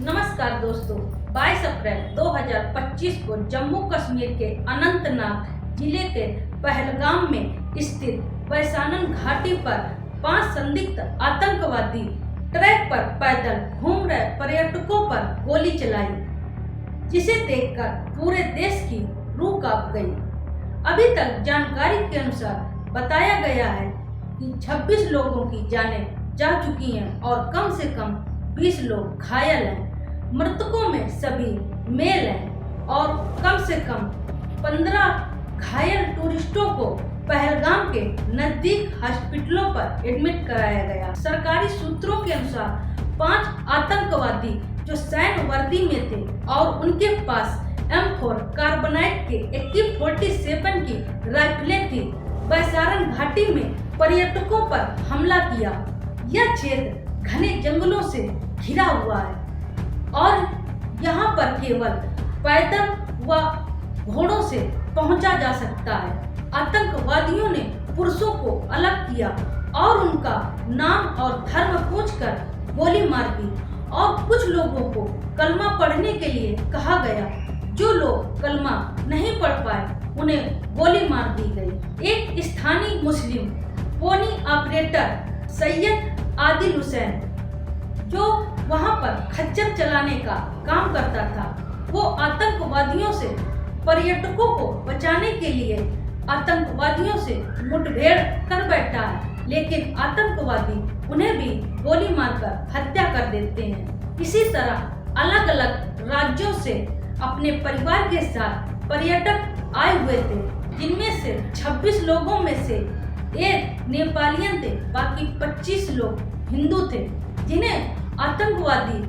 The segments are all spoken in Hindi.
नमस्कार दोस्तों, 22 अप्रैल 2025 को जम्मू कश्मीर के अनंतनाग जिले के पहलगाम में स्थित बैसानन घाटी पर 5 संदिग्ध आतंकवादी ट्रैक पर पैदल घूम रहे पर्यटकों पर गोली चलाई, जिसे देखकर पूरे देश की रूह कांप गई। अभी तक जानकारी के अनुसार बताया गया है कि 26 लोगों की जानें जा चुकी हैं और कम से कम 20 लोग घायल हैं। मृतकों में सभी मेल हैं और कम से कम 15 घायल टूरिस्टों को पहलगाम के नजदीक हॉस्पिटलों पर एडमिट कराया गया। सरकारी सूत्रों के अनुसार 5 आतंकवादी जो सैन्य वर्दी में थे और उनके पास M4 कार्बोनाइट के AK-47 की राइफलें थी, बैसारन घाटी में पर्यटकों पर हमला किया। यह क्षेत्र घने जंगलों से घिरा हुआ है और यहाँ पर केवल पैदल व घोड़ों से पहुँचा जा सकता है। आतंकवादियों ने पुरुषों को अलग किया और उनका नाम और धर्म पूछकर गोली मार दी और कुछ लोगों को कलमा पढ़ने के लिए कहा गया। जो लोग कलमा नहीं पढ़ पाए उन्हें गोली मार दी गई। एक स्थानीय मुस्लिम पोनी ऑपरेटर सैयद आदिल हुसैन, जो वहां पर खच्चर चलाने का काम करता था, वो आतंकवादियों से पर्यटकों को बचाने के लिए आतंकवादियों से मुठभेड़ कर बैठा है, लेकिन आतंकवादी उन्हें भी गोली मारकर हत्या कर देते हैं। इसी तरह अलग अलग राज्यों से अपने परिवार के साथ पर्यटक आए हुए थे, जिनमें से 26 लोगों में से एक नेपालियन थे, बाकी 25 लोग हिंदू थे, जिन्हें आतंकवादी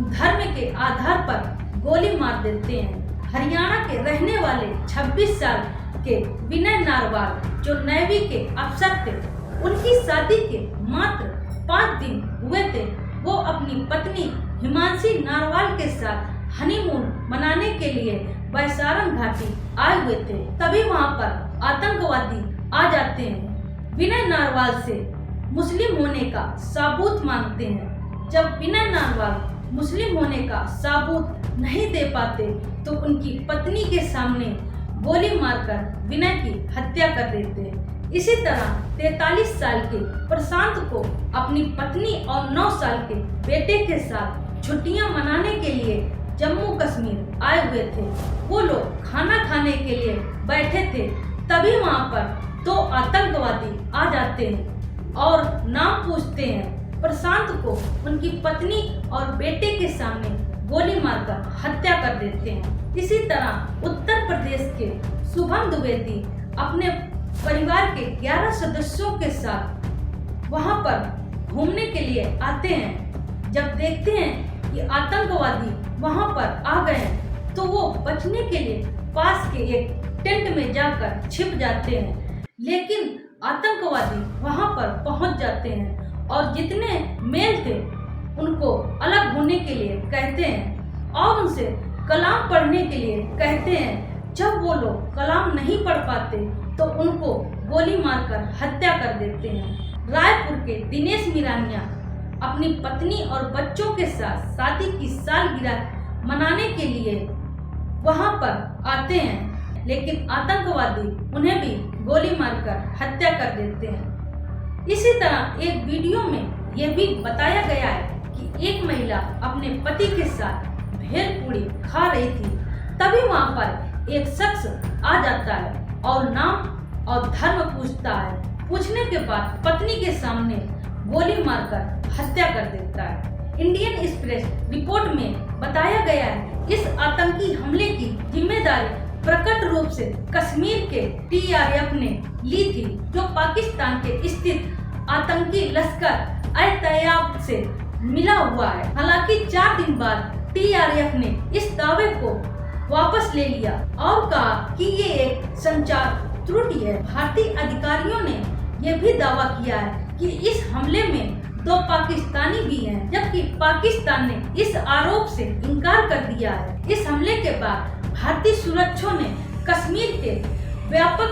धर्म के आधार पर गोली मार देते हैं। हरियाणा के रहने वाले 26 साल के विनय नारवाल, जो नेवी के अफसर थे, उनकी शादी के मात्र 5 दिन हुए थे। वो अपनी पत्नी हिमांशी नारवाल के साथ हनीमून मनाने के लिए बैसारन घाटी आए हुए थे। तभी वहां पर आतंकवादी आ जाते हैं। विनय नारवाल से मुस्लिम होने का सबूत मांगते हैं। जब विनय नारवाल मुस्लिम होने का सबूत नहीं दे पाते तो उनकी पत्नी के सामने गोली मारकर विनय की हत्या कर देते हैं। इसी तरह 43 साल के प्रशांत को अपनी पत्नी और 9 साल के बेटे के साथ छुट्टियां मनाने के लिए जम्मू कश्मीर आए हुए थे। वो लोग खाना खाने के लिए बैठे थे, तभी वहां पर 2 आतंकवादी आ जाते हैं और नाम पूछते हैं। प्रशांत को उनकी पत्नी और बेटे के सामने गोली मारकर हत्या कर देते हैं। इसी तरह उत्तर प्रदेश के शुभम द्विवेदी अपने परिवार के 11 सदस्यों के साथ वहां पर घूमने के लिए आते हैं। जब देखते हैं कि आतंकवादी वहां पर आ गए हैं तो वो बचने के लिए पास के एक टेंट में जाकर छिप जाते हैं, लेकिन आतंकवादी वहां पर पहुंच जाते हैं और जितने मेल थे उनको अलग होने के लिए कहते हैं और उनसे कलाम पढ़ने के लिए कहते हैं। जब वो लोग कलाम नहीं पढ़ पाते तो उनको गोली मारकर हत्या कर देते हैं। रायपुर के दिनेश मिरानिया अपनी पत्नी और बच्चों के साथ शादी की सालगिरह मनाने के लिए वहां पर आते हैं, लेकिन आतंकवादी उन्हें भी गोली मारकर हत्या कर देते हैं। इसी तरह एक वीडियो में यह भी बताया गया है कि एक महिला अपने पति के साथ भेलपूरी खा रही थी, तभी वहां पर एक शख्स आ जाता है और नाम और धर्म पूछता है। पूछने के बाद पत्नी के सामने गोली मारकर हत्या कर देता है। इंडियन एक्सप्रेस रिपोर्ट में बताया गया है इस आतंकी हमले की जिम्मेदारी प्रकट रूप से कश्मीर के TRF ने ली थी, जो पाकिस्तान के स्थित आतंकी लश्कर तैयबा से मिला हुआ है। हालांकि 4 दिन बाद TRF ने इस दावे को वापस ले लिया और कहा कि ये एक संचार त्रुटि है। भारतीय अधिकारियों ने यह भी दावा किया है कि इस हमले में 2 पाकिस्तानी भी हैं, जबकि पाकिस्तान ने इस आरोप से इनकार कर दिया है। इस हमले के बाद भारतीय सुरक्षाओं ने कश्मीर के व्यापक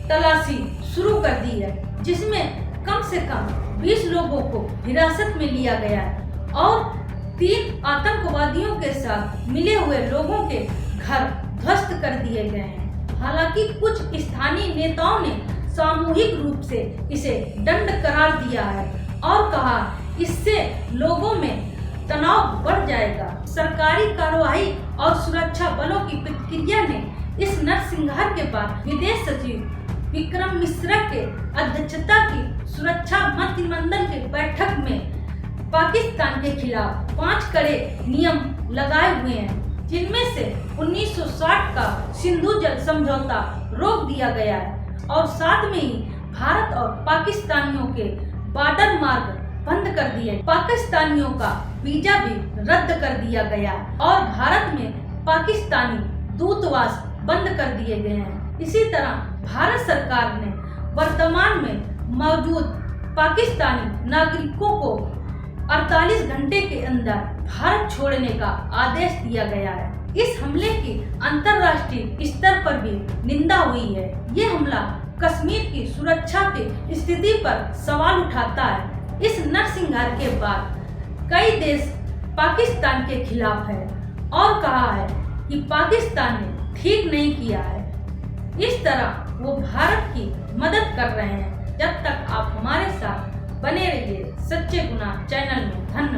तलाशी शुरू कर दी है, जिसमें कम से कम 20 लोगों को हिरासत में लिया गया है और 3 आतंकवादियों के साथ मिले हुए लोगों के घर ध्वस्त कर दिए गए हैं। हालांकि कुछ स्थानीय नेताओं ने सामूहिक रूप से इसे दंड करार दिया है और कहा इससे लोगों में तनाव बढ़ जाएगा। सरकारी कार्रवाई और सुरक्षा बलों की प्रतिक्रिया ने इस नरसंहार के बाद विदेश सचिव विक्रम मिश्रा के अध्यक्षता की सुरक्षा मंत्रिमंडल की बैठक में पाकिस्तान के खिलाफ 5 कड़े नियम लगाए हुए हैं, जिनमें से 1960 का सिंधु जल समझौता रोक दिया गया है और साथ में ही भारत और पाकिस्तानियों के बॉर्डर मार्ग बंद कर दिए। पाकिस्तानियों का वीजा भी रद्द कर दिया गया और भारत में पाकिस्तानी दूतावास बंद कर दिए गए हैं। इसी तरह भारत सरकार ने वर्तमान में मौजूद पाकिस्तानी नागरिकों को 48 घंटे के अंदर भारत छोड़ने का आदेश दिया गया है। इस हमले की अंतर्राष्ट्रीय स्तर पर भी निंदा हुई है। ये हमला कश्मीर की सुरक्षा की स्थिति पर सवाल उठाता है। इस नरसंहार के बाद कई देश पाकिस्तान के खिलाफ है और कहा है कि पाकिस्तान ने ठीक नहीं किया है। इस तरह वो भारत की मदद कर रहे हैं। जब तक आप हमारे साथ बने रहिए सच्चे गुनाह चैनल में। धन्यवाद।